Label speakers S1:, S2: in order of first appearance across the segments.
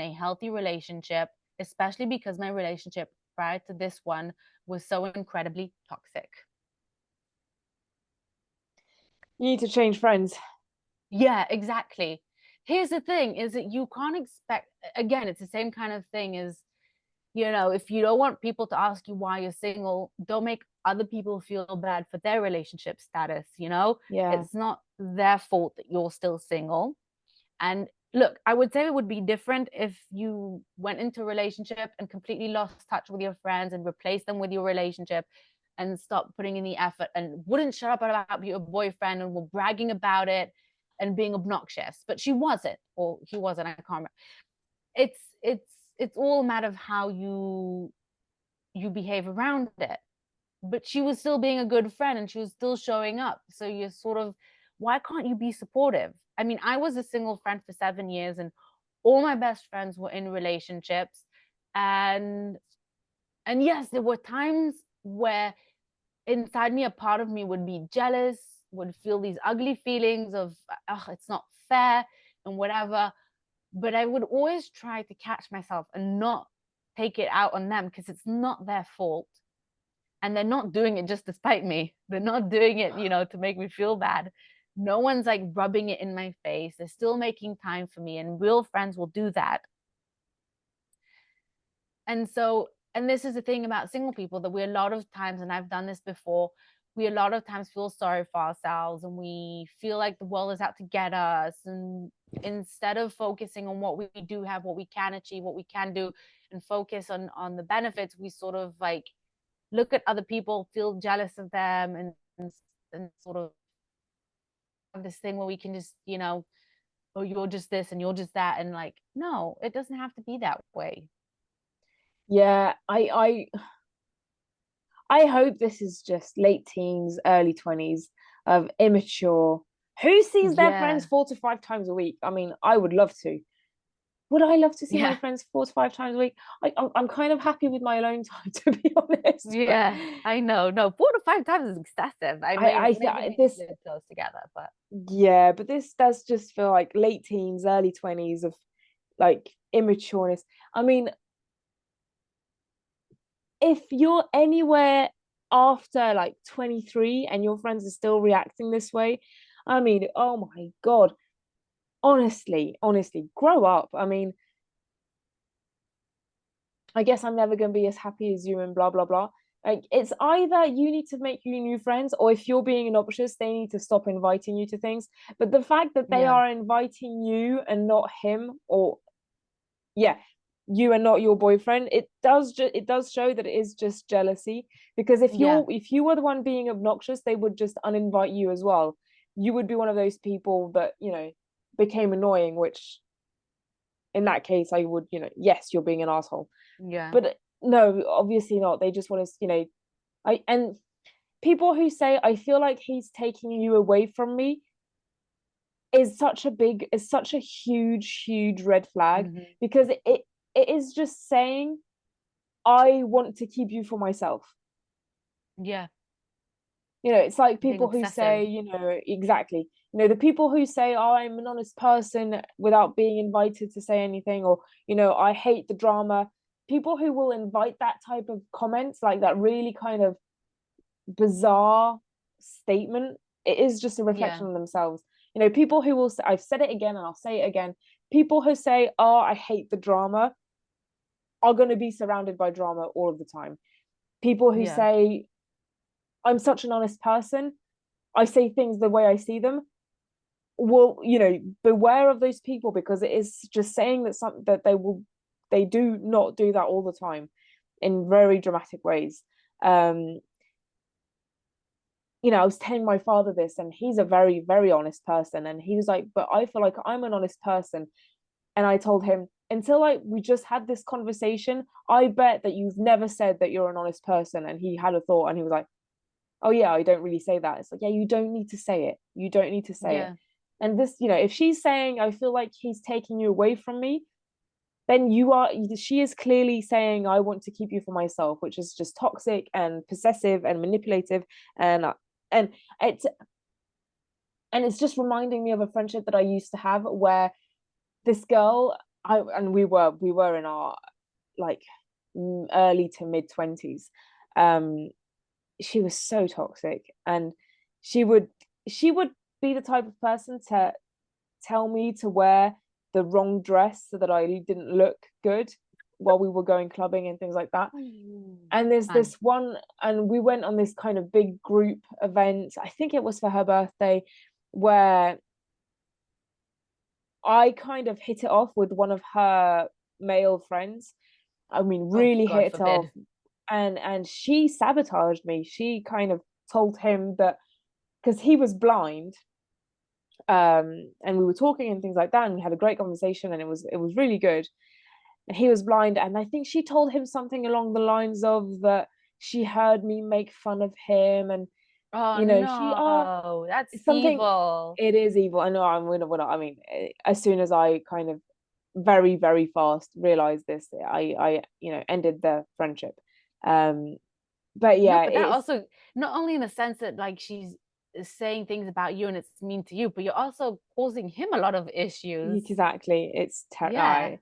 S1: a healthy relationship, especially because my relationship prior to this one was so incredibly toxic.
S2: You need to change friends.
S1: Yeah, exactly. Here's the thing is that you can't expect, again, it's the same kind of thing as, if you don't want people to ask you why you're single, don't make other people feel bad for their relationship status.
S2: Yeah.
S1: It's not their fault that you're still single. And look, I would say it would be different if you went into a relationship and completely lost touch with your friends and replaced them with your relationship and stopped putting in the effort and wouldn't shut up about your boyfriend and were bragging about it and being obnoxious. But she wasn't, or he wasn't, I can't remember. It's all a matter of how you behave around it. But she was still being a good friend and she was still showing up. So you're sort of, why can't you be supportive? I mean, I was a single friend for 7 years and all my best friends were in relationships. And yes, there were times where inside me, a part of me would be jealous, would feel these ugly feelings of, oh, it's not fair and whatever. But I would always try to catch myself and not take it out on them because it's not their fault. And they're not doing it just to spite me. They're not doing it, to make me feel bad. No one's like rubbing it in my face. They're still making time for me, and real friends will do that. And so, and this is the thing about single people that we a lot of times, and I've done this before, we a lot of times feel sorry for ourselves and we feel like the world is out to get us. And instead of focusing on what we do have, what we can achieve, what we can do, and focus on the benefits, we sort of like look at other people, feel jealous of them, and sort of have this thing where we can just, oh, you're just this and you're just that. And like, no, it doesn't have to be that way.
S2: Yeah, I hope this is just late teens, early 20s of immature. Who sees their friends
S1: Yeah.
S2: 4 to 5 times a week? I mean, I would love to. Would I love to see my
S1: Yeah.
S2: friends 4 to 5 times a week? I'm kind of happy with my alone time, to be honest. But
S1: Yeah, I know. No, 4 to 5 times is excessive. I mean, maybe if you
S2: this,
S1: live close together, but
S2: yeah, but this does just feel like late teens, early 20s of like immatureness. I mean, if you're anywhere after like 23 and your friends are still reacting this way, I mean, oh my God, honestly, grow up. I mean, I guess I'm never going to be as happy as you and blah, blah, blah. Like, it's either you need to make you new friends, or if you're being obnoxious, they need to stop inviting you to things. But the fact that they
S1: yeah,
S2: are inviting you and not him, or yeah, you and not your boyfriend, it does show that it is just jealousy. Because
S1: yeah,
S2: if you were the one being obnoxious, they would just uninvite you as well. You would be one of those people that became annoying, which in that case I would, yes, you're being an asshole.
S1: yeah,
S2: But no, obviously not. They just want to, I and people who say I feel like he's taking you away from me is such a huge red flag,
S1: hmm,
S2: because it is just saying I want to keep you for myself.
S1: yeah,
S2: It's like
S1: being
S2: people who say,
S1: obsessive.
S2: exactly, the people who say, oh, I'm an honest person without being invited to say anything, or, I hate the drama. People who will invite that type of comments, like that really kind of bizarre statement, it is just a
S1: Yeah,
S2: reflection on themselves. People who will say, I've said it again and I'll say it again, people who say, oh, I hate the drama, are going to be surrounded by drama all of the time. People who
S1: yeah,
S2: say, I'm such an honest person, I say things the way I see them, will, beware of those people, because it is just saying that they do not do that all the time in very dramatic ways. um I was telling my father this, and he's a very, very honest person. And he was like, but I feel like I'm an honest person. And I told him, until we just had this conversation, I bet that you've never said that you're an honest person. And he had a thought and he was like, oh, yeah, I don't really say that. It's like, yeah, you don't need to say it. You don't need to say it.
S1: yeah,
S2: And this, if she's saying, I feel like he's taking you away from me, then she is clearly saying, I want to keep you for myself, which is just toxic and possessive and manipulative. And it's and it's just reminding me of a friendship that I used to have, where this girl, we were in our like early to mid 20s. um she was so toxic, and she would she would be the type of person to tell me to wear the wrong dress so that I didn't look good while we were going clubbing and things like that. And there's
S1: Fun.
S2: this one, and we went on this kind of big group event. I think it was for her birthday, where I kind of hit it off with one of her male friends. I mean,
S1: Oh,
S2: really
S1: God
S2: hit it off.
S1: forbid.
S2: And she sabotaged me. She kind of told him that, because he was blind, and we were talking and things like that, and we had a great conversation, and it was really good. And he was blind, and I think she told him something along the lines of that she heard me make fun of him, and
S1: Oh
S2: she
S1: no, that's
S2: something.
S1: evil.
S2: It is evil. I know. I mean, as soon as I kind of very very fast realized this, I ended the friendship. um but
S1: No,
S2: yeah,
S1: but that
S2: it's
S1: also, not only in the sense that like she's saying things about you and it's mean to you, but you're also causing him a lot of issues.
S2: exactly,
S1: Yeah.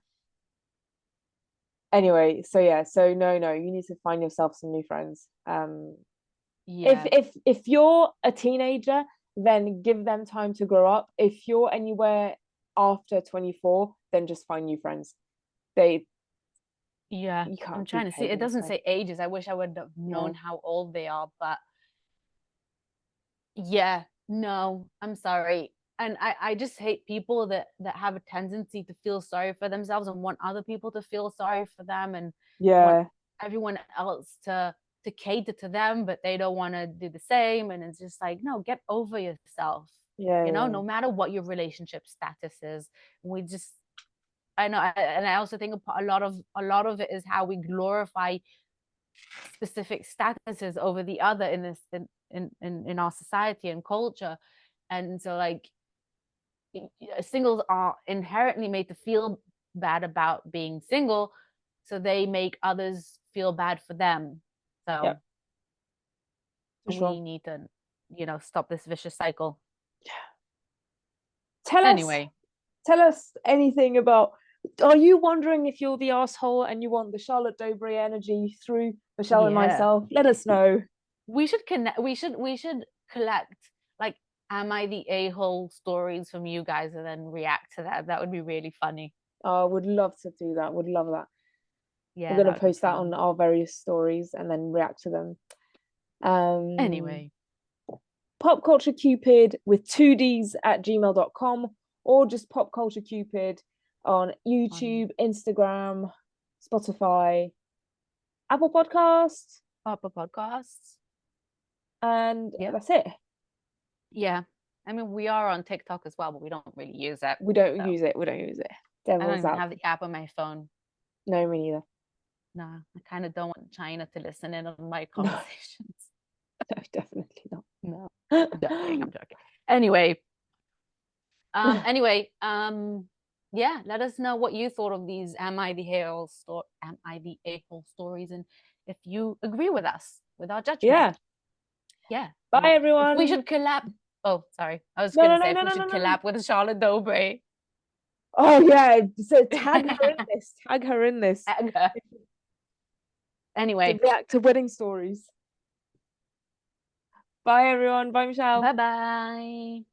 S2: anyway, so yeah, so no, you need to find yourself some new friends. If
S1: Yeah.
S2: if you're a teenager, then give them time to grow up. If you're anywhere after 24, then just find new friends. They
S1: Yeah.
S2: You
S1: I'm
S2: can't be
S1: trying to see. It
S2: behaving this
S1: doesn't
S2: way.
S1: say ages. I wish I would have
S2: Yeah,
S1: known how old they are, but yeah, no, I'm sorry. And I just hate people that have a tendency to feel sorry for themselves and want other people to feel sorry for them and want
S2: yeah,
S1: everyone else to cater to them, but they don't want to do the same. And it's just like, no, get over yourself.
S2: yeah, yeah,
S1: No matter what your relationship status is. We just I know, and I also think a lot of it is how we glorify specific statuses over the other in this in our society and culture. And so like singles are inherently made to feel bad about being single, so they make others feel bad for them.
S2: yeah,
S1: So
S2: for sure.
S1: we need to stop this vicious cycle.
S2: Tell us
S1: Anyway.
S2: tell us anything about, are you wondering if you're the asshole and you want the Charlotte Dobry energy through Michelle and
S1: Yeah,
S2: myself? Let us know.
S1: we should connect. We should collect, like, am I the a-hole stories from you guys and then react to that. That would be really funny.
S2: I would love to do that. Would love that. We're
S1: Yeah,
S2: going
S1: that
S2: to
S1: would be
S2: post that on
S1: fun.
S2: our various stories and then react to them.
S1: Anyway.
S2: Pop Culture Cupid with 2ds at gmail.com, or just Pop Culture Cupid on
S1: On
S2: YouTube, Instagram, Spotify, Apple Podcasts,
S1: Papa Podcasts.
S2: and
S1: Yeah.
S2: that's it.
S1: Yeah. I mean, we are on TikTok as well, but we don't really use it.
S2: We don't
S1: So
S2: use it. We don't use it.
S1: I don't
S2: Devil's
S1: even
S2: out.
S1: have the app on my phone.
S2: No, me neither.
S1: No, I kind of don't want China to listen in on my
S2: No,
S1: conversations.
S2: no, definitely
S1: No, I'm joking.
S2: not.
S1: I'm joking. Anyway, anyway, yeah, let us know what you thought of these Am I the a-hole stories, and if you agree with us with our judgment.
S2: Yeah.
S1: Yeah.
S2: Bye,
S1: And if we
S2: everyone.
S1: should collab. Oh, sorry. I was
S2: No,
S1: gonna
S2: no, no,
S1: say if
S2: no,
S1: we
S2: no, no,
S1: should
S2: no, no.
S1: collab with Charlotte Dobre.
S2: Oh yeah. So tag her in this. Tag her in this. To
S1: Anyway,
S2: react to wedding stories. Bye, everyone. Bye, Michelle.
S1: bye bye.